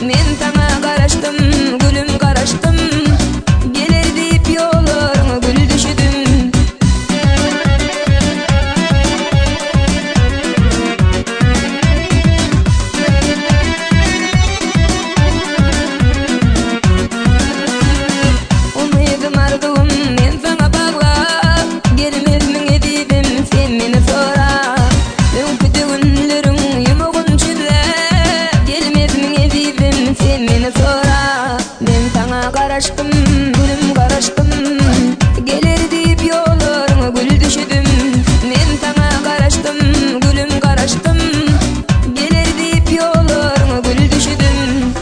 Men sana garaştım, gülüm garaştım. Gelir deyip yollarına gül düşüdüm. Umydım arduğum men sana bağla. Gelmez min edibim sen meni sora. Önküdü günlerin yumuğun çülle. Gelmez min edibim sen meni sora. Men sana garaştım, gülüm garaştım. Gelir deyip yollarına gül düşüdüm. Men sana garaştım, gülüm garaştım. Gelir deyip yollarına gül düşüdüm.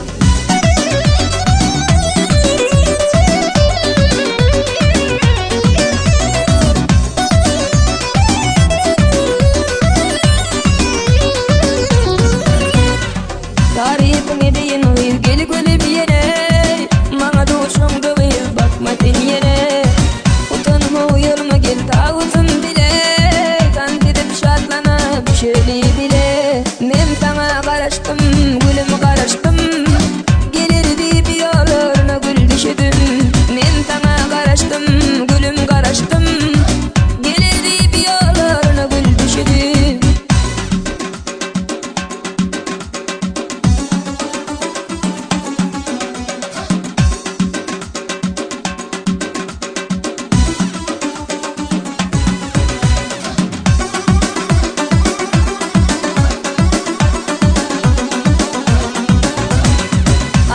Tarifin edeyin uyuz gel gülüp yere. Mana doğuşumda uyuz bakma sen yere. Utanma uyurma gel tağızım bile. Dans edip şartlanıp şöyle bile. Men sana garaştım, gülüm garaştım. Gelir deyip yollarına gül düşüdüm. Men sana garaştım, gülüm garaştım. Gelir deyip yollarına gül düşüdüm.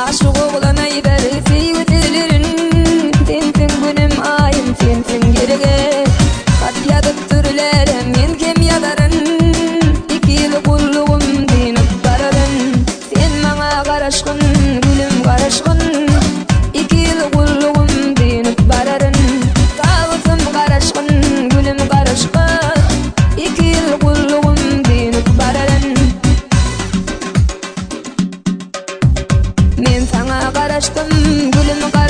Aşık oğlan ayдар sevgililerin. Sensin günüm ayım, sensin gerege. Kat yadıp türlerem men kem yadarın. İki yıl kulluğum dinip bararın. Sen bana garaşkın, gülüm garaşkın. İki yıl kulluğum dinip bararın. Tağızım garaşkın, gülüm garaşkın. İki yıl kulluğum dinip bararın. Men sana garaştım, gülüm garaştım.